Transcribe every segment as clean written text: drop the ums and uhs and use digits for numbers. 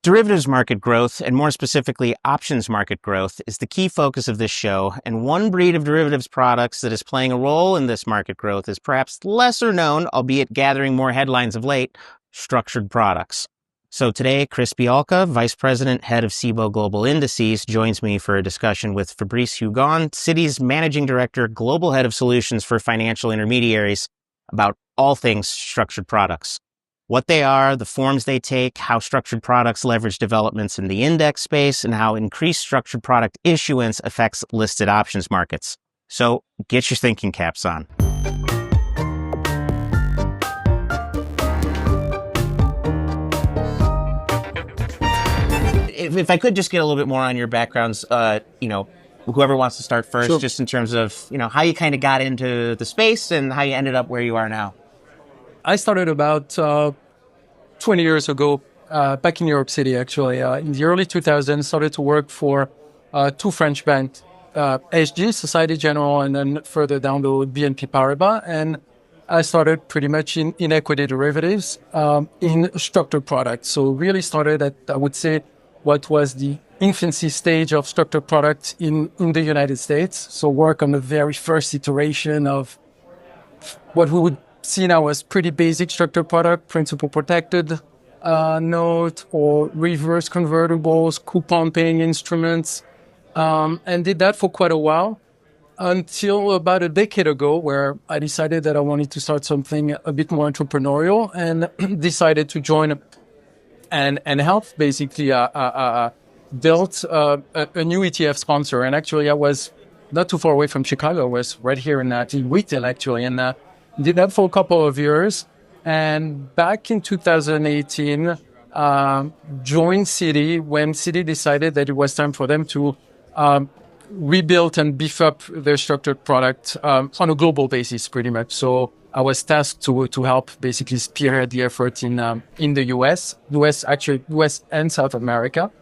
Derivatives market growth, and more specifically options market growth, is the key focus of this show, and one breed of derivatives products that is playing a role in this market growth is perhaps lesser known, albeit gathering more headlines of late, structured products. So today, Chris Bialka, Vice President, Head of Cboe Global Indices, joins me for a discussion with Fabrice Hugon, Citi's Managing Director, Global Head of Solutions for Financial Intermediaries, about all things structured products. What they are, the forms they take, how structured products leverage developments in the index space, and how increased structured product issuance affects listed options markets. So get your thinking caps on. If I could just get a little bit more on your backgrounds, whoever wants to start first, Sure. Just in terms of, how you kind of got into the space and how you ended up where you are now. I started about 20 years ago, back in New York City, actually. In the early 2000s, started to work for two French banks, SG, Societe Generale, and then further down the road, BNP Paribas. And I started pretty much in equity derivatives, in structured products. So really started at, I would say, what was the infancy stage of structured products in the United States. So work on the very first iteration of what we would see now as pretty basic structured product, principal protected note or reverse convertibles, coupon paying instruments, and did that for quite a while until about a decade ago, where I decided that I wanted to start something a bit more entrepreneurial and decided to join and help basically built a new ETF sponsor. And actually I was not too far away from Chicago. I was right here in Wheaton actually, and did that for a couple of years. And back in 2018, joined Citi when Citi decided that it was time for them to rebuild and beef up their structured product on a global basis, pretty much. So I was tasked to help basically spearhead the effort in the US and South America.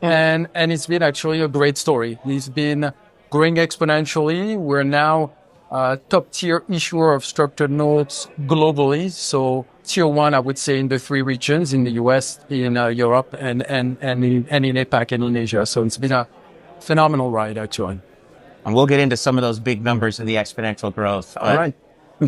And it's been actually a great story. It's been growing exponentially. We're now top tier issuer of structured notes globally. So tier one, I would say, in the three regions, in the US, in Europe, and in APAC and in Asia. So it's been a phenomenal ride, actually. And we'll get into some of those big numbers of the exponential growth. All right.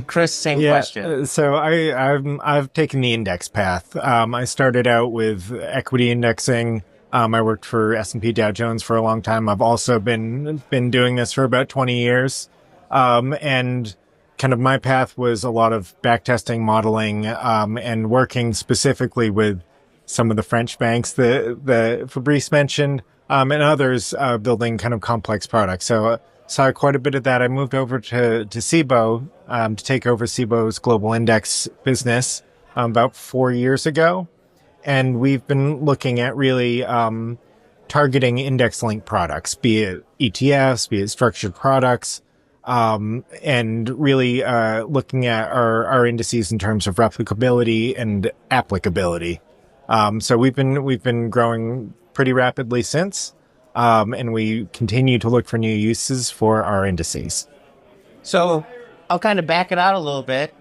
Chris, same question. So I've taken the index path. I started out with equity indexing. I worked for S&P Dow Jones for a long time. I've also been doing this for about 20 years. And kind of my path was a lot of backtesting, modeling, and working specifically with some of the French banks that Fabrice mentioned, and others, building kind of complex products. So saw quite a bit of that. I moved over to Cboe, to take over Cboe's global index business, about 4 years ago. And we've been looking at really, targeting index linked products, be it ETFs, be it structured products, and really looking at our indices in terms of replicability and applicability. So we've been growing pretty rapidly since, and we continue to look for new uses for our indices. So I'll kind of back it out a little bit.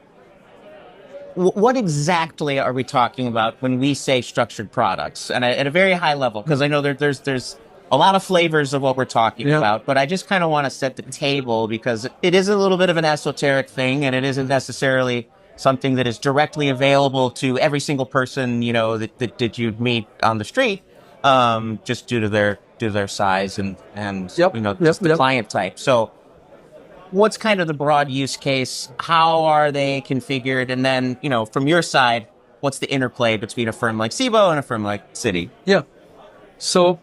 What exactly are we talking about when we say structured products? And at a very high level, because I know there's a lot of flavors of what we're talking about, but I just kind of want to set the table because it is a little bit of an esoteric thing, and it isn't necessarily something that is directly available to every single person, that you meet on the street, just due to their size and the client type. So what's kind of the broad use case? How are they configured? And then, from your side, what's the interplay between a firm like Cboe and a firm like Citi? Yeah. So,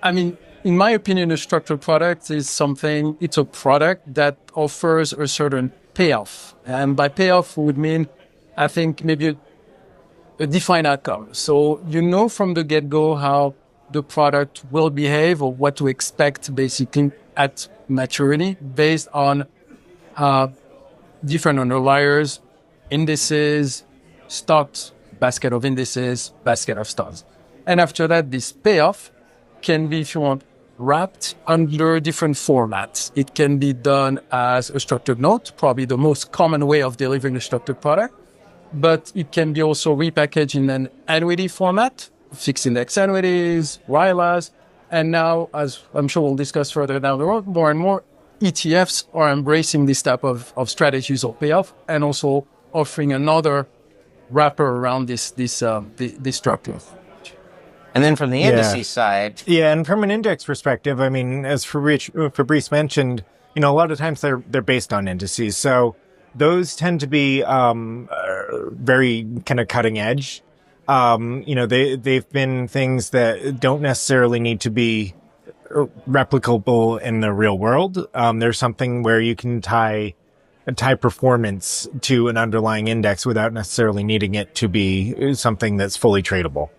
in my opinion, a structured product it's a product that offers a certain payoff. And by payoff would mean, I think, maybe a defined outcome. So, from the get-go how the product will behave or what to expect basically at maturity based on different underliers, indices, stocks, basket of indices, basket of stocks. And after that, this payoff can be, if you want, wrapped under different formats. It can be done as a structured note, probably the most common way of delivering a structured product, but it can be also repackaged in an annuity format, fixed index annuities, RILAs, and now, as I'm sure we'll discuss further down the road, more and more ETFs are embracing this type of strategies of payoff and also offering another wrapper around this structure. And then from the indices side, Yeah, and from an index perspective, I mean, as Fabrice mentioned, a lot of times they're based on indices, so those tend to be very kind of cutting edge. They've been things that don't necessarily need to be replicable in the real world. There's something where you can tie performance to an underlying index without necessarily needing it to be something that's fully tradable.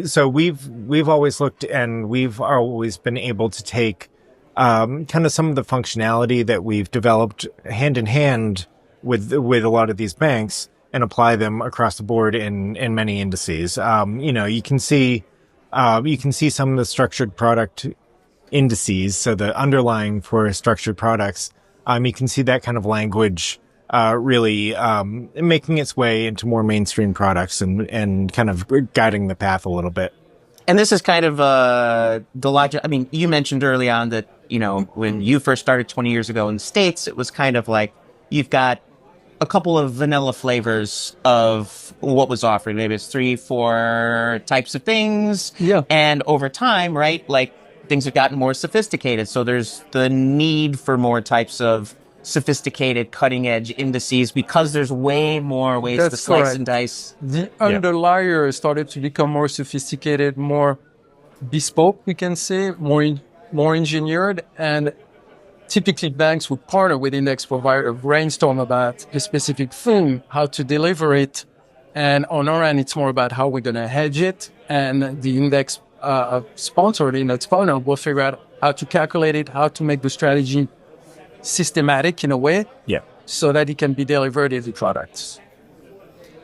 So we've always looked, and we've always been able to take kind of some of the functionality that we've developed hand in hand with a lot of these banks and apply them across the board in many indices. You can see some of the structured product indices, so the underlying for structured products. You can see that kind of language really making its way into more mainstream products and kind of guiding the path a little bit. and this is kind of the logic. I mean, you mentioned early on that, when you first started 20 years ago in the States, it was kind of like you've got a couple of vanilla flavors of what was offered. Maybe it's 3-4 types of things. Yeah. And over time, right, like things have gotten more sophisticated. So there's the need for more types of sophisticated cutting edge indices because there's way more ways to slice correct. and dice. The underlier started to become more sophisticated, more bespoke, we can say, more engineered, and typically banks would partner with index provider, brainstorm about a specific thing, how to deliver it, and on our end, it's more about how we're going to hedge it, and the index sponsor, the index partner, will figure out how to calculate it, how to make the strategy systematic in a way, so that it can be delivered as the products.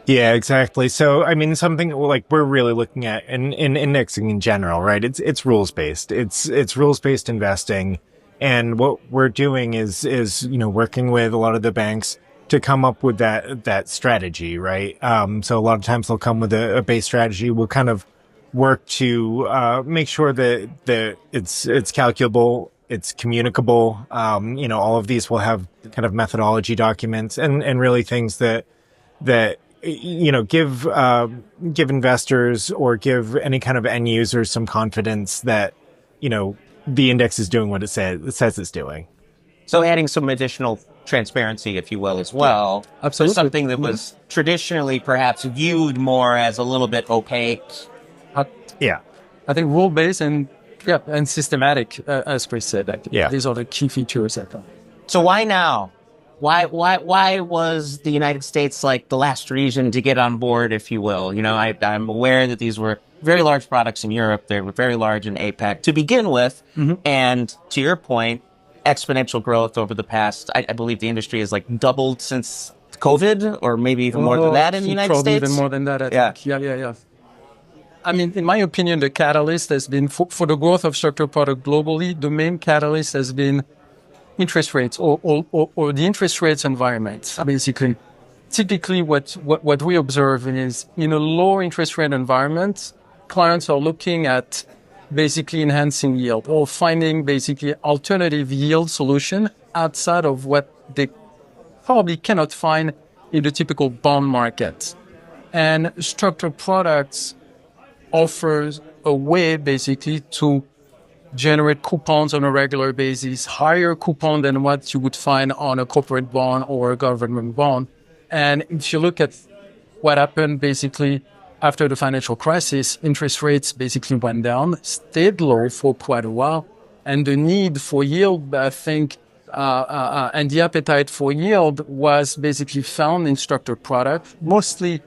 Yeah, exactly. So, I mean, something like we're really looking at in indexing in general, right? It's rules based. It's rules based investing, and what we're doing is working with a lot of the banks to come up with that strategy, right? So a lot of times they'll come with a base strategy. We'll kind of work to make sure that it's calculable. It's communicable. All of these will have kind of methodology documents and really things that give investors or give any kind of end users some confidence that the index is doing what it says it's doing. So adding some additional transparency, if you will, as well. Absolutely. Something that was traditionally perhaps viewed more as a little bit opaque. I think rule-based and systematic, as Chris said. These are the key features. So why now? Why was the United States like the last region to get on board, if you will? I'm aware that these were very large products in Europe. They were very large in APAC to begin with. Mm-hmm. And to your point, exponential growth over the past, I believe the industry has like doubled since COVID, or maybe even more than that in the United States. Even more than that, I think. Yeah. I mean, in my opinion, the catalyst has been for the growth of structured product globally. The main catalyst has been interest rates or the interest rates environment. Basically, typically what we observe is in a low interest rate environment, clients are looking at basically enhancing yield or finding basically alternative yield solution outside of what they probably cannot find in the typical bond market. And structured products offers a way basically to generate coupons on a regular basis, higher coupon than what you would find on a corporate bond or a government bond. And if you look at what happened basically after the financial crisis, interest rates basically went down, stayed low for quite a while. And the need for yield, I think, and the appetite for yield was basically found in structured products, mostly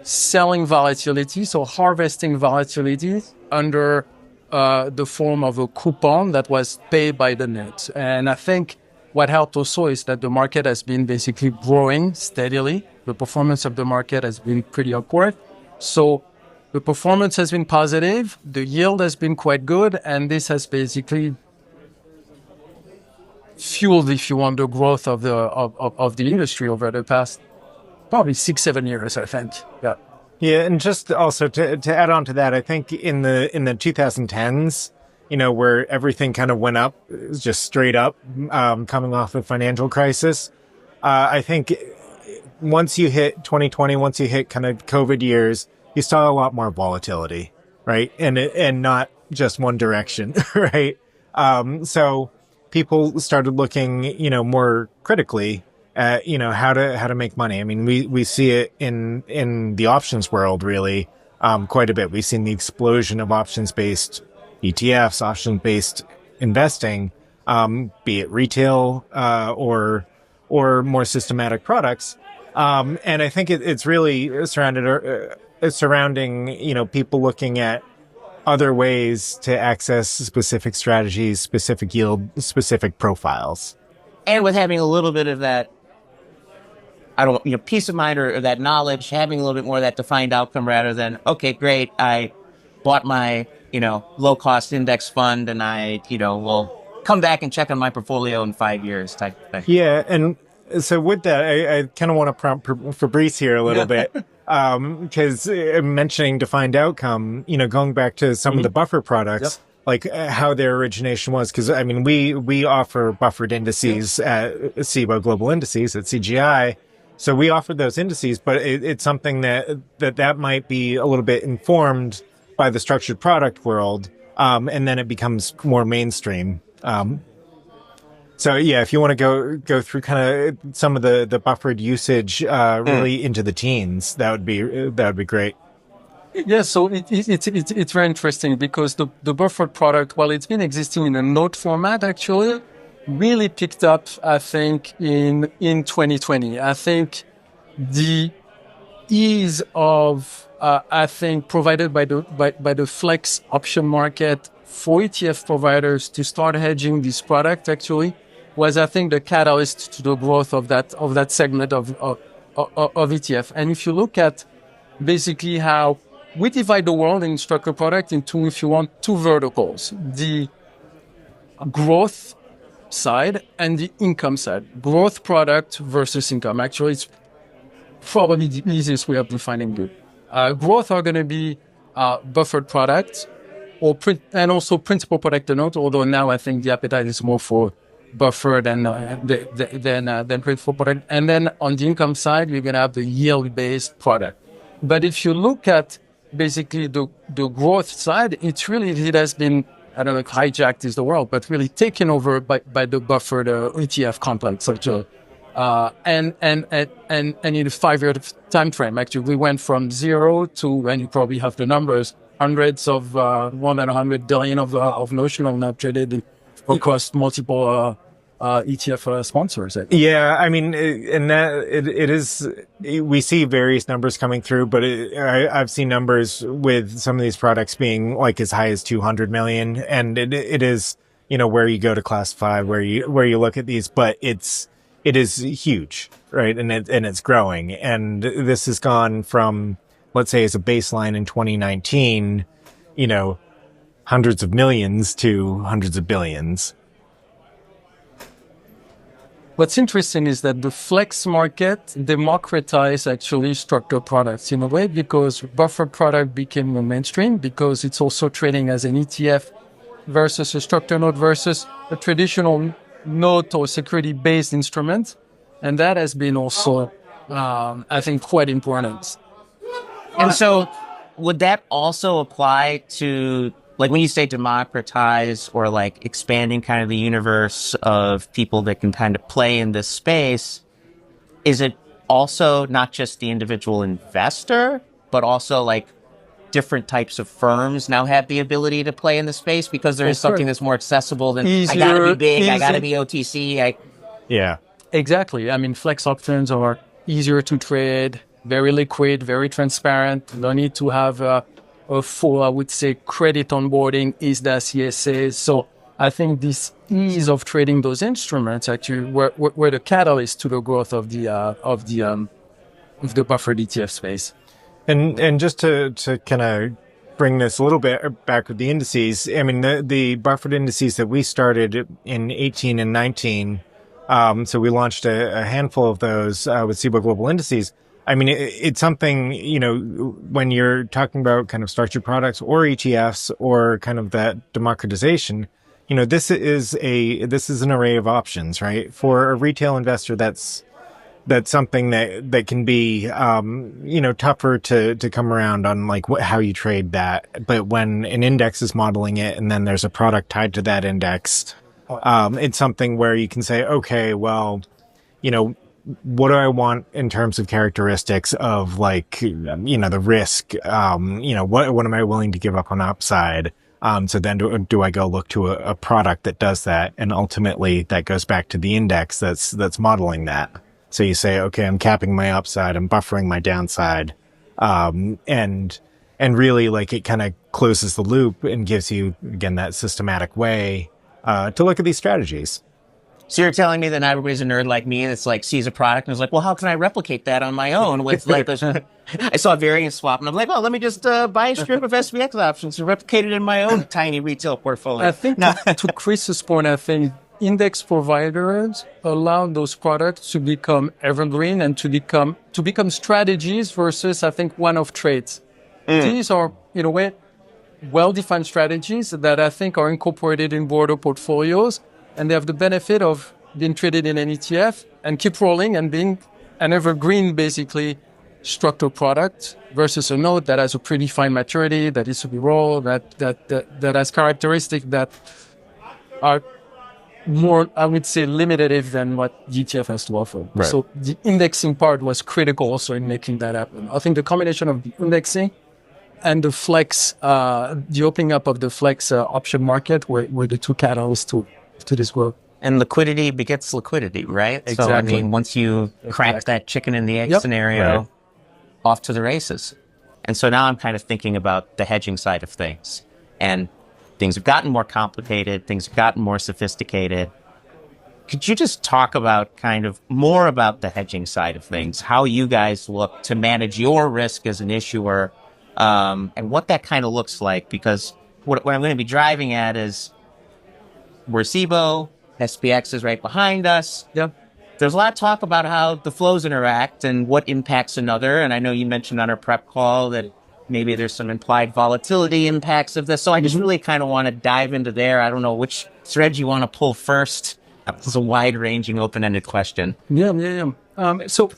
selling volatility, so harvesting volatility under the form of a coupon that was paid by the net. And I think what helped also is that the market has been basically growing steadily. The performance of the market has been pretty upward. So the performance has been positive, the yield has been quite good, and this has basically fueled, if you want, the growth of the industry over the past probably 6-7 years, I think. Yeah, and just also to add on to that, I think in the 2010s, where everything kind of went up, just straight up, coming off the financial crisis, I think once you hit 2020, once you hit kind of COVID years, you saw a lot more volatility, right? And not just one direction, right? So people started looking, more critically at, how to make money. I mean, we see it in the options world really, quite a bit. We've seen the explosion of options-based ETFs, options-based investing, be it retail, or more systematic products. And I think it's really surrounding, people looking at other ways to access specific strategies, specific yield, specific profiles. And with having a little bit of that, I don't, peace of mind or that knowledge, having a little bit more of that defined outcome rather than, okay, great, I bought my, low cost index fund and I, will come back and check on my portfolio in 5 years type of thing. Yeah. And so with that, I kind of want to prompt Fabrice here a little bit. Because mentioning defined outcome, going back to some of the buffer products, like how their origination was. Because I mean, we offer buffered indices at Cboe Global Indices at CGI, so we offer those indices. But it's something that might be a little bit informed by the structured product world, and then it becomes more mainstream. So yeah, if you want to go through kind of some of the buffered usage really into the teens, that would be great. Yeah, so it's very interesting because the buffered product, while it's been existing in a note format, actually really picked up, I think, in 2020. I think the ease of I think provided by the flex option market for ETF providers to start hedging this product actually was, I think, the catalyst to the growth of that segment of ETF. And if you look at basically how we divide the world in structured product into, if you want, two verticals: the growth side and the income side. Growth product versus income. Actually, it's probably the easiest way of defining good. Growth are going to be buffered products, and also principal protected note. Although now I think the appetite is more for buffered than principal product. And then on the income side, we're going to have the yield-based product. But if you look at basically the growth side, it has been, I don't know if hijacked is the word, but really taken over by the buffered ETF complex. And in a 5-year time frame, actually, we went from 0 to, and you probably have the numbers, hundreds of more than 100 billion of notional now traded across multiple ETF sponsors. Yeah, I mean, and that it is. We see various numbers coming through, but I've seen numbers with some of these products being like as high as 200 million, and it is, where you go to classify where you look at these, but it is huge, right? And it's growing, and this has gone from, let's say, as a baseline in 2019, hundreds of millions to hundreds of billions. What's interesting is that the flex market democratized actually structured products in a way, because buffered product became more mainstream because it's also trading as an ETF versus a structured note versus a traditional note or security-based instrument. And that has been also, I think, quite important. And so would that also apply to, like, when you say democratize or like expanding kind of the universe of people that can kind of play in this space, is it also not just the individual investor, but also like different types of firms now have the ability to play in the space because there is something that's more accessible than I gotta be big, I gotta be OTC. Yeah, exactly. I mean, flex options are easier to trade, very liquid, very transparent. No need to have a full, I would say, credit onboarding, ISDA, CSA. So I think this ease of trading those instruments actually were the catalyst to the growth of the buffered ETF space. and just to kind of bring this a little bit back with the indices, I mean, the buffered indices that we started in 18 and 19, so we launched a handful of those with Cboe Global Indices. I mean, it's something, when you're talking about kind of structured products or ETFs or kind of that democratization, this is an array of options, right? For a retail investor, that's something that can be, tougher to come around on, like how you trade that. But when an index is modeling it and then there's a product tied to that index, it's something where you can say, okay, well, what do I want in terms of characteristics of, like, the risk? What am I willing to give up on upside? So then do I go look to a product that does that? And ultimately that goes back to the index that's modeling that. So you say, okay, I'm capping my upside, I'm buffering my downside. And really, like, it kind of closes the loop and gives you, again, that systematic way, to look at these strategies. So you're telling me that not everybody's a nerd like me that's like sees a product and is like, well, how can I replicate that on my own with like this? I saw a variance swap and I'm like, oh, let me just buy a strip of SPX options and replicate it in my own tiny retail portfolio. I think to Chris's point, I think index providers allow those products to become evergreen and to become strategies versus, I think, one-off trades. These are, in a way, well-defined strategies that I think are incorporated in broader portfolios, and they have the benefit of being traded in an ETF and keep rolling and being an evergreen, basically, structured product versus a note that has a predefined maturity, that is to be rolled, that has characteristics that are more, I would say, limited than what the ETF has to offer. Right. So the indexing part was critical also in making that happen. I think the combination of the indexing and the flex, the opening up of the flex option market were the two catalysts to this growth. And liquidity begets liquidity, right? Exactly. So, I mean, once you crack that chicken and the egg scenario, Right. off to the races. And so now I'm kind of thinking about the hedging side of things. And things have gotten more complicated. Things have gotten more sophisticated. Could you just talk about kind of more about the hedging side of things, how you guys look to manage your risk as an issuer, and what that kind of looks like? Because what I'm going to be driving at is we're Cboe, SPX is right behind us. Yep. There's a lot of talk about how the flows interact and what impacts another. And I know you mentioned on our prep call that maybe there's some implied volatility impacts of this. So I just really kind of want to dive into there. I don't know which thread you want to pull first. It's a wide-ranging, open-ended question. Yeah. So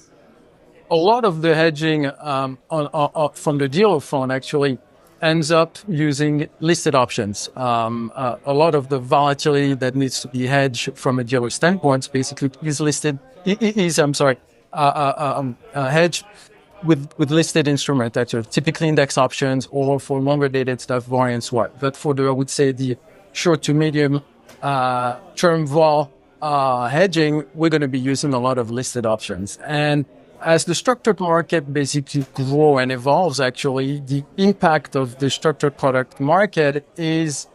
a lot of the hedging from the dealer front actually ends up using listed options. A lot of the volatility that needs to be hedged from a dealer standpoint basically is hedged with listed instruments that are typically index options, or for longer dated stuff, variance swap. But for I would say the short to medium term vol hedging, we're going to be using a lot of listed options. And as the structured market basically grow and evolves, actually, the impact of the structured product market is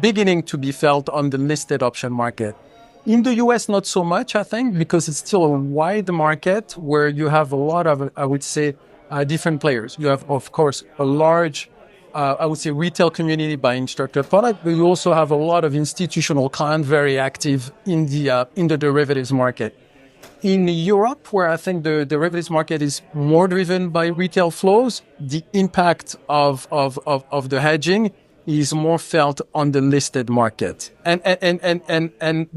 beginning to be felt on the listed option market. In the US, not so much, I think, because it's still a wide market where you have a lot of, I would say, different players. You have, of course, a large, I would say, retail community buying structured product, but you also have a lot of institutional clients very active in the derivatives market. In Europe, where I think the derivatives market is more driven by retail flows, the impact of the hedging is more felt on the listed market. And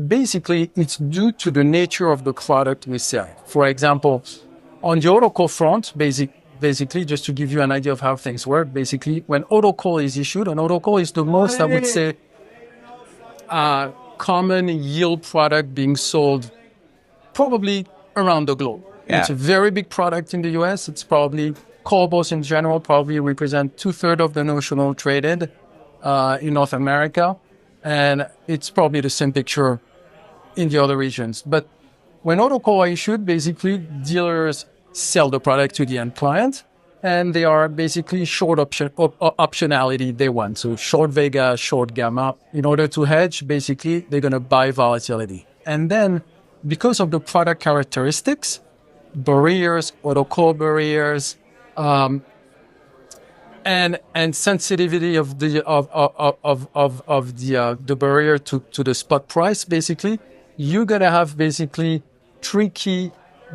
basically it's due to the nature of the product we sell. For example, on the autocall front, basically, just to give you an idea of how things work, basically, when autocall is issued, an autocall is the most, I would say, common yield product being sold probably around the globe. Yeah. It's a very big product in the US. It's probably, callables in general probably represent 2/3 of the notional traded in North America. And it's probably the same picture in the other regions. But when autocall are issued, basically dealers sell the product to the end client, and they are basically short optionality they want. So short Vega, short Gamma. In order to hedge, basically, they're going to buy volatility. And then, because of the product characteristics, barriers, autocall barriers, and sensitivity of the barrier to the spot price, basically, you're gonna have basically tricky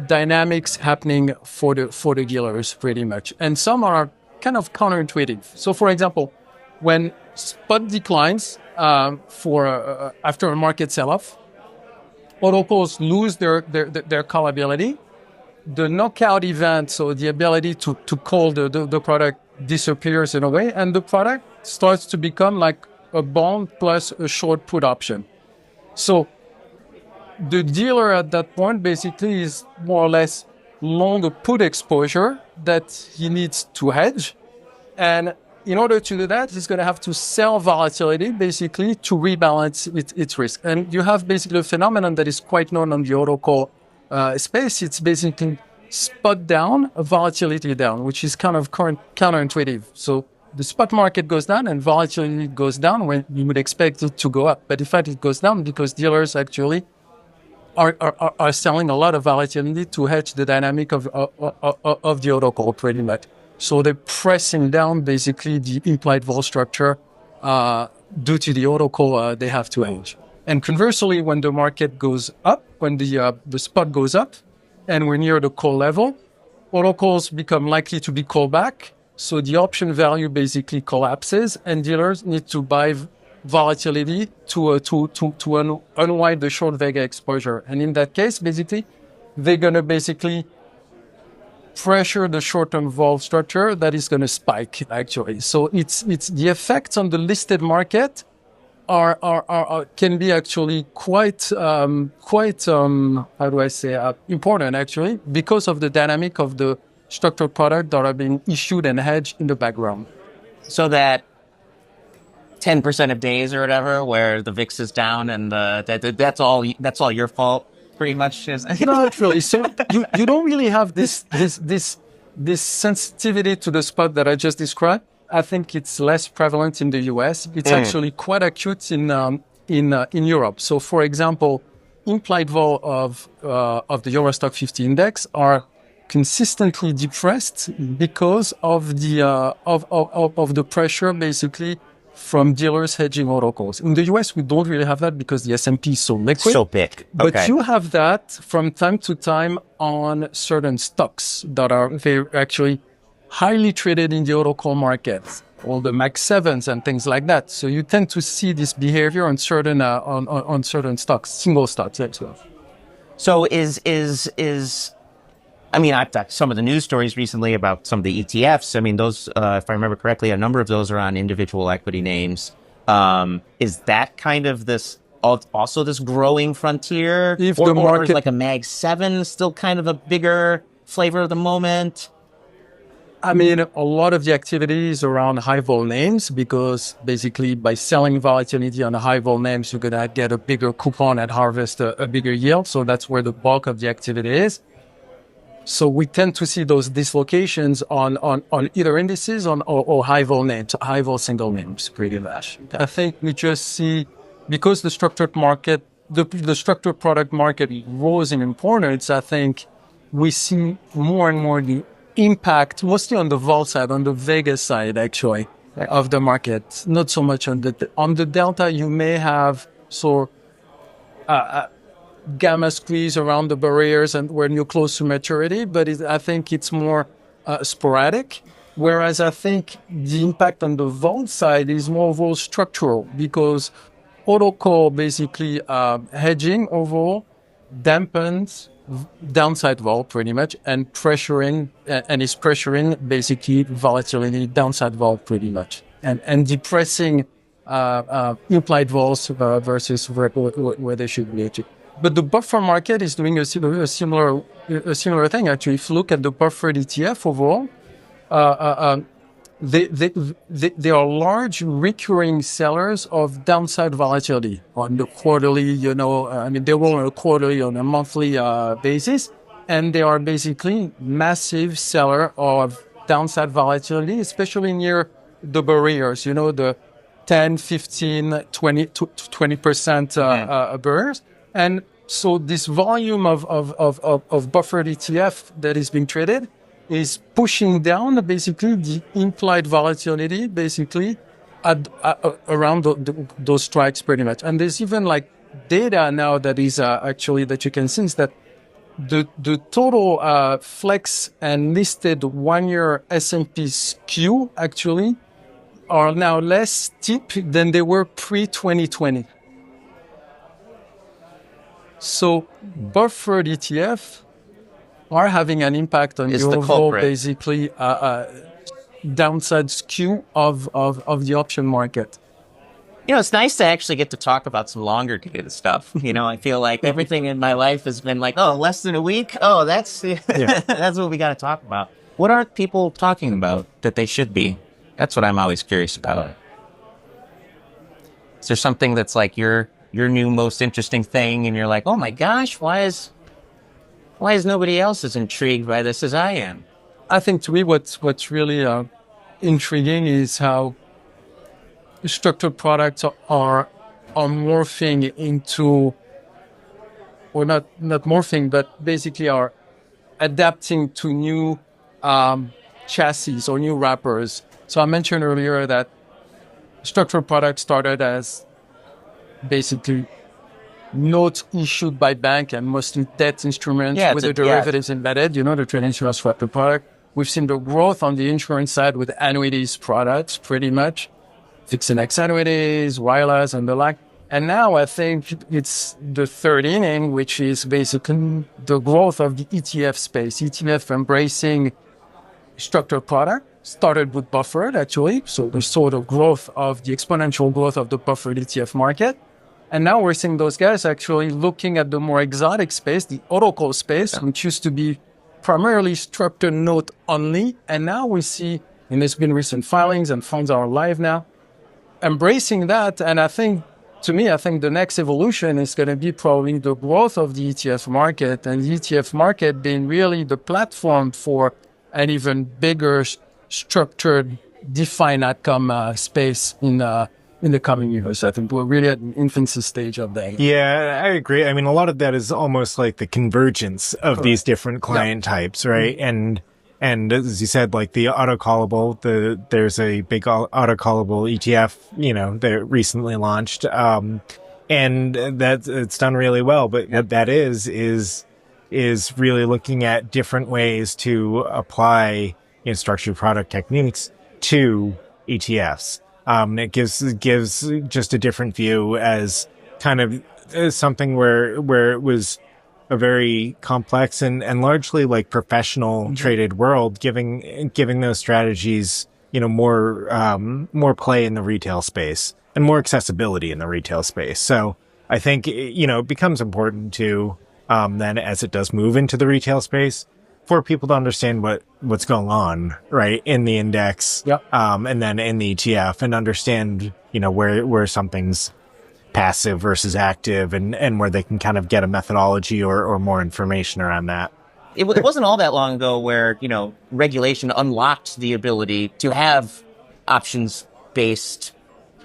dynamics happening for the dealers pretty much, and some are kind of counterintuitive. So, for example, when spot declines after a market sell-off, autocalls lose their callability. The knockout event, so the ability to call the product, disappears in a way, and the product starts to become like a bond plus a short put option. So the dealer at that point basically is more or less long a put exposure that he needs to hedge. And in order to do that, he's going to have to sell volatility basically to rebalance its risk. And you have basically a phenomenon that is quite known on the autocall space. It's basically spot down, volatility down, which is kind of counterintuitive. So the spot market goes down and volatility goes down when you would expect it to go up. But in fact, it goes down because dealers actually are selling a lot of volatility to hedge the dynamic of the autocall pretty much. So they're pressing down basically the implied vol structure due to the autocall they have to hedge. And conversely, when the market goes up, when the spot goes up, and we're near the call level, autocalls become likely to be called back. So the option value basically collapses, and dealers need to buy volatility to unwind the short Vega exposure. And in that case, basically, they're going to basically pressure the short-term vol structure that is going to spike actually. So it's the effects on the listed market are can be actually quite how do I say important actually, because of the dynamic of the structured product that are being issued and hedged in the background. So that 10% of days or whatever where the VIX is down and that's all your fault pretty much. Not really. So you don't really have this sensitivity to the spot that I just described. I think it's less prevalent in the US. It's actually quite acute in Europe. So, for example, implied vol of the Eurostock 50 index are consistently depressed because of the pressure basically from dealers hedging autocalls. In the US, we don't really have that because the S&P is so liquid. So big. Okay. But you have that from time to time on certain stocks that are actually highly traded in the autocall markets, all the Max 7s and things like that. So you tend to see this behavior on certain on certain stocks, single stocks as well. So I mean, I've got some of the news stories recently about some of the ETFs. I mean, those, if I remember correctly, a number of those are on individual equity names. Is that kind of also this growing frontier? If or, the market, or is like a Mag 7 still kind of a bigger flavor of the moment? I mean, a lot of the activity is around high vol names, because basically by selling volatility on the high vol names, you're going to get a bigger coupon and harvest a bigger yield. So that's where the bulk of the activity is. So we tend to see those dislocations on either indices or high vol names, high vol single names, pretty much. I think we just see, because the structured market, the structured product market rose in importance, I think we see more and more the impact, mostly on the vol side, on the Vega side, actually, of the market. Not so much on the delta. You may have gamma squeeze around the barriers and when you're close to maturity, but I think it's more sporadic. Whereas I think the impact on the vol side is more vol structural, because autocall basically hedging overall dampens downside vol pretty much, and is pressuring basically volatility downside vol pretty much, and depressing implied vols versus where they should be. But the buffer market is doing a similar thing actually. If you look at the buffered ETF overall, they are large recurring sellers of downside volatility on the quarterly, I mean, they roll on a quarterly, on a monthly basis. And they are basically massive seller of downside volatility, especially near the barriers, the 10, 15, 20% barriers. And so this volume of buffered ETF that is being traded is pushing down basically the implied volatility basically around those strikes pretty much. And there's even like data now that is actually that you can sense that the total flex and listed 1 year S&P skew actually are now less steep than they were pre-2020. So buffered ETF are having an impact on the Is the overall, culprit. basically, downside skew of the option market. It's nice to actually get to talk about some longer dated stuff. I feel like everything in my life has been like, oh, less than a week. Oh, that's that's what we got to talk about. What aren't people talking about that they should be? That's what I'm always curious about. Is there something that's like your new most interesting thing, and you're like, oh my gosh, why is nobody else as intrigued by this as I am? I think to me, what's really intriguing is how structured products are morphing into, or not morphing, but basically are adapting to new chassis or new wrappers. So I mentioned earlier that structured products started as basically notes issued by bank and mostly debt instruments with the derivatives embedded, the traditional structured product. We've seen the growth on the insurance side with annuities products, pretty much. Fixed index annuities, RILAs, and the like. And now I think it's the third inning, which is basically the growth of the ETF space. ETF embracing structured product started with buffered, actually. So the sort of growth of the exponential growth of the buffered ETF market. And now we're seeing those guys actually looking at the more exotic space, the autocall space, which used to be primarily structured note only. And now we see, and there's been recent filings and funds are live now, embracing that. And I think the next evolution is going to be probably the growth of the ETF market, and the ETF market being really the platform for an even bigger structured defined outcome space in the coming years. I think we're really at an infancy stage of that. Yeah, I agree. I mean, a lot of that is almost like the convergence of these different client types, right? Mm-hmm. And as you said, like the autocallable, there's a big autocallable ETF, that recently launched. And it's done really well, but what that is really looking at different ways to apply structured product techniques to ETFs. It gives just a different view as kind of as something where it was a very complex and largely like professional traded world, giving those strategies, more play in the retail space and more accessibility in the retail space. So I think, it becomes important to, then as it does move into the retail space, for people to understand what's going on, right, in the index, and then in the ETF, and understand, where something's passive versus active, and where they can kind of get a methodology or more information around that. It wasn't all that long ago where, regulation unlocked the ability to have options-based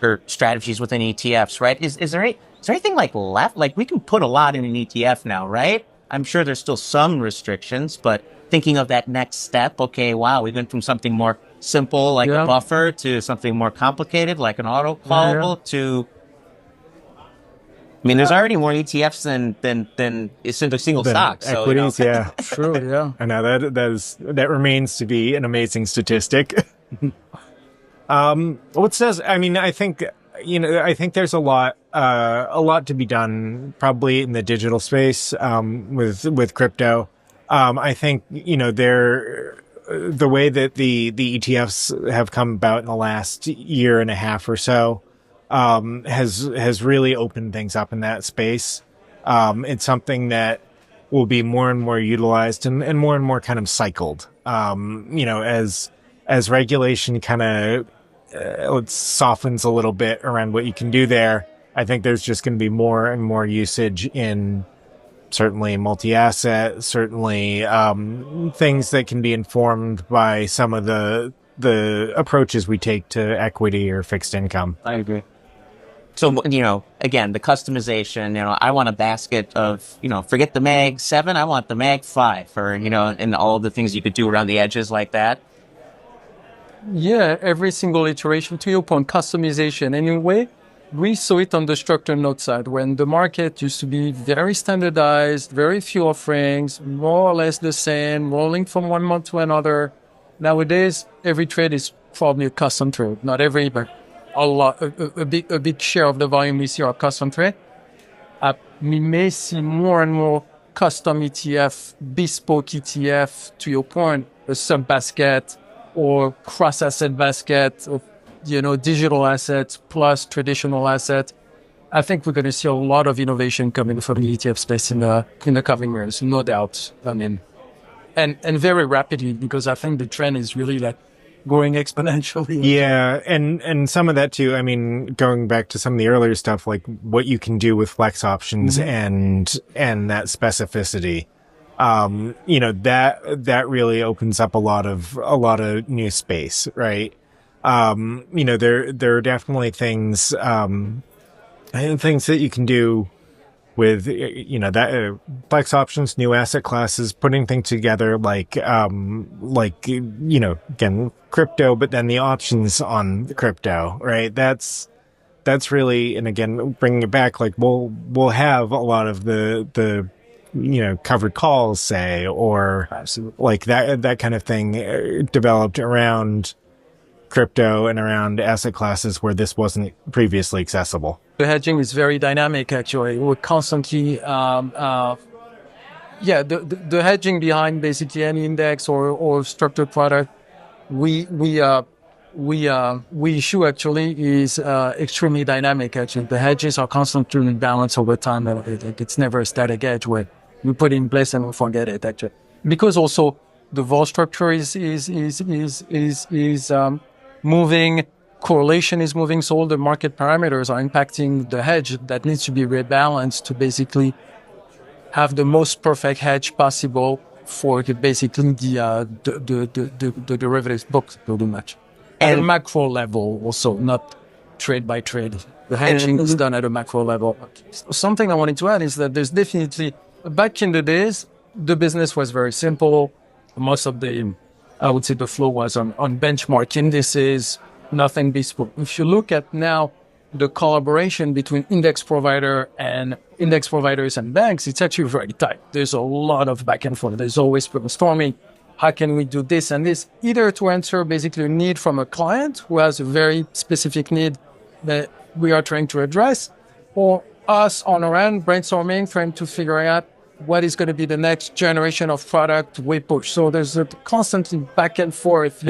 or strategies within ETFs, right? Is there anything like left? Like we can put a lot in an ETF now, right? I'm sure there's still some restrictions, but thinking of that next step, okay, wow, we went from something more simple like a buffer to something more complicated like an auto-callable to... I mean, there's already more ETFs than single stocks. Equities, so, yeah. True, yeah. I know that remains to be an amazing statistic. What says? I mean, I think there's a lot to be done probably in the digital space with crypto. I think the way that the ETFs have come about in the last year and a half or so has really opened things up in that space. It's something that will be more and more utilized and more kind of cycled. As regulation kind of softens a little bit around what you can do there, I think there's just going to be more and more usage in certainly multi-asset, certainly things that can be informed by some of the approaches we take to equity or fixed income. I agree. So, again, the customization, I want a basket of, forget the Mag 7, I want the Mag 5 or, and all the things you could do around the edges like that. Yeah, every single iteration, to your point, customization. Anyway, we saw it on the structured note side when the market used to be very standardized, very few offerings, more or less the same, rolling from one month to another. Nowadays, every trade is probably a custom trade. Not every, but a lot, a big share of the volume we see are custom trade. We may see more and more custom ETF, bespoke ETF, to your point, a sub-basket or cross-asset basket of, digital assets plus traditional assets. I think we're going to see a lot of innovation coming from the ETF space in the coming years, no doubt. I mean, and very rapidly, because I think the trend is really like growing exponentially. Yeah, and some of that too. I mean, going back to some of the earlier stuff, like what you can do with flex options and that specificity. That really opens up a lot of new space, right? There are definitely things that you can do with, that flex options, new asset classes, putting things together like, again, crypto, but then the options on crypto, right? That's really, and again, bringing it back, like we'll have a lot of the covered calls, say, or Absolutely. like that kind of thing developed around crypto and around asset classes where this wasn't previously accessible. The hedging is very dynamic, actually. We're constantly, the hedging behind basically any index or structured product we issue actually is extremely dynamic. Actually, the hedges are constantly in balance over time. It's never a static hedge where we put it in place and we forget it. Actually, because also the vol structure is moving. Correlation is moving, so all the market parameters are impacting the hedge that needs to be rebalanced to basically have the most perfect hedge possible for basically the derivatives book pretty much. At a macro level also, not trade by trade. The hedging is done at a macro level. Something I wanted to add is that there's definitely, back in the days, the business was very simple. Most of I would say the flow was on benchmark indices, nothing bespoke. If you look at now the collaboration between index providers and banks, it's actually very tight. There's a lot of back and forth. There's always brainstorming. How can we do this and this? Either to answer basically a need from a client who has a very specific need that we are trying to address, or us on our end brainstorming, trying to figure out what is going to be the next generation of product we push. So there's a constant back and forth,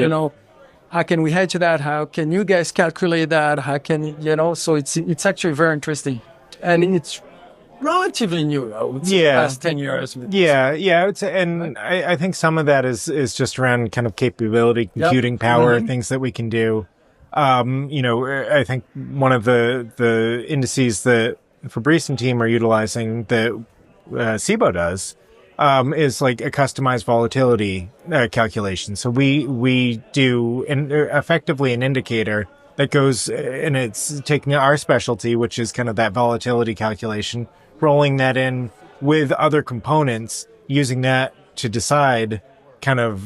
how can we hedge that? How can you guys calculate that? How can, so it's actually very interesting. And it's relatively new, I would say, last 10 years. I think some of that is just around kind of capability, computing power, things that we can do. I think one of the indices that Fabrice and team are utilizing that Cboe does is like a customized volatility calculation. So we do effectively an indicator that goes, and it's taking our specialty, which is kind of that volatility calculation, rolling that in with other components, using that to decide kind of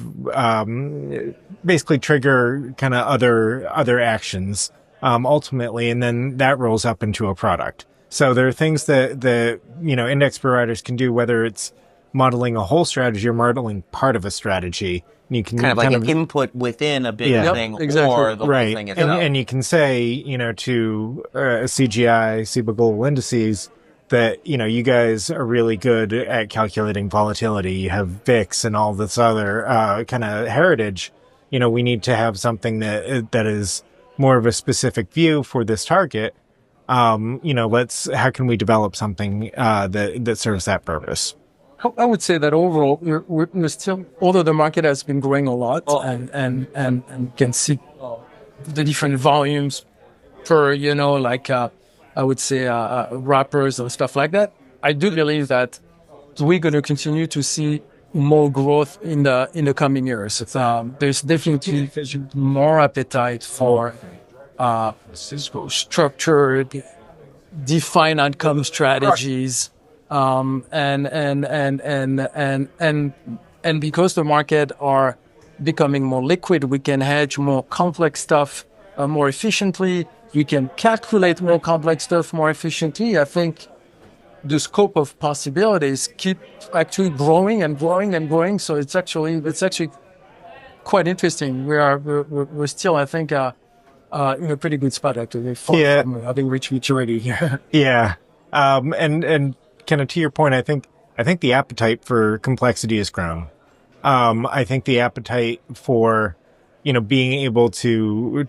basically trigger kind of other actions ultimately, and then that rolls up into a product. So there are things that index providers can do, whether it's modeling a whole strategy or modeling part of a strategy. And you can kind of like an input within a big thing, exactly. or the whole right. thing itself. And you can say, to CGI, Cboe Global Indices, that, you guys are really good at calculating volatility. You have VIX and all this other kind of heritage. We need to have something that is more of a specific view for this target. How can we develop something that serves that purpose? I would say that overall, we're still, although the market has been growing a lot and can see the different volumes per, I would say, wrappers and stuff like that. I do believe that we're going to continue to see more growth in the coming years. There's definitely more appetite for structured, defined outcome strategies. And because the market are becoming more liquid, we can hedge more complex stuff more efficiently. we can calculate more complex stuff more efficiently, I think the scope of possibilities keep actually growing and growing and growing. So it's actually quite interesting. We're still, I think, in a pretty good spot actually, from having reached maturity. Yeah. And kind of to your point, I think the appetite for complexity has grown. I think the appetite for, being able to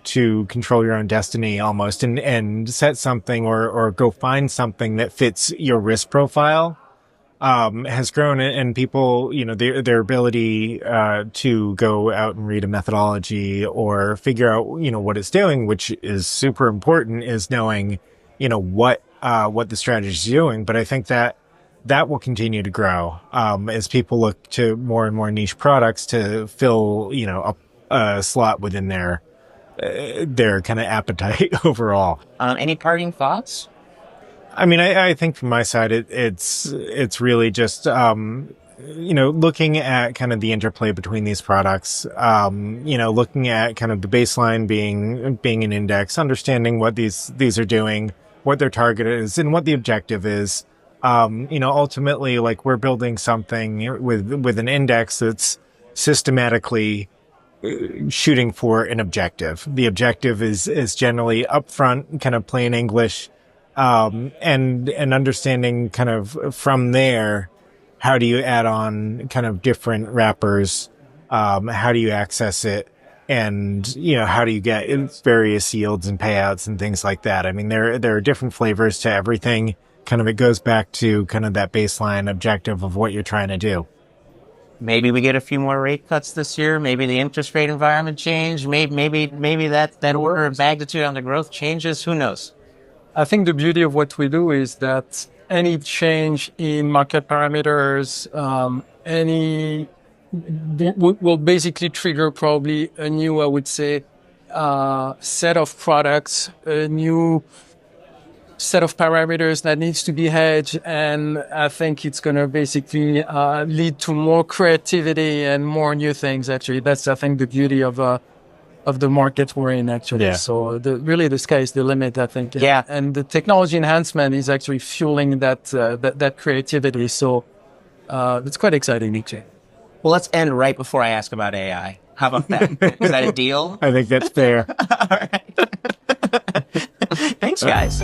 control your own destiny almost and set something or go find something that fits your risk profile, has grown, and people, their ability, to go out and read a methodology or figure out, what it's doing, which is super important, is knowing, what the strategy is doing. But I think that will continue to grow, as people look to more and more niche products to fill, a slot within their kind of appetite overall. Any parting thoughts? I mean, I think from my side, it's really just, looking at kind of the interplay between these products, looking at kind of the baseline being an index, understanding what these are doing, what their target is, and what the objective is. Ultimately, like, we're building something with an index that's systematically shooting for an objective. The objective is generally upfront, kind of plain English, and understanding kind of from there, how do you add on kind of different wrappers? How do you access it? And, how do you get various yields and payouts and things like that? I mean, there are different flavors to everything. Kind of, it goes back to kind of that baseline objective of what you're trying to do. Maybe we get a few more rate cuts this year. Maybe the interest rate environment change. Maybe that order of magnitude on the growth changes. Who knows? I think the beauty of what we do is that any change in market parameters, will basically trigger probably a new, I would say, set of products, a new set of parameters that needs to be hedged, and I think it's going to basically lead to more creativity and more new things. Actually, that's, I think, the beauty of the market we're in. Actually, yeah. So really the sky is the limit, I think. Yeah, and the technology enhancement is actually fueling that creativity. So it's quite exciting, actually. Well, let's end right before I ask about AI. How about that? Is that a deal? I think that's fair. All right. Thanks, guys.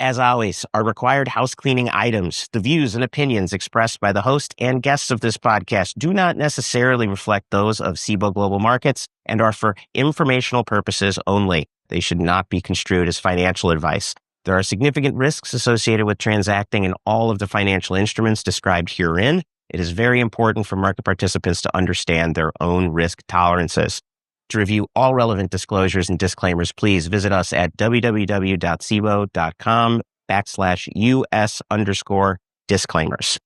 As always, our required house cleaning items. The views and opinions expressed by the host and guests of this podcast do not necessarily reflect those of Cboe Global Markets and are for informational purposes only. They should not be construed as financial advice. There are significant risks associated with transacting in all of the financial instruments described herein. It is very important for market participants to understand their own risk tolerances. To review all relevant disclosures and disclaimers, please visit us at www.cboe.com/US_disclaimers.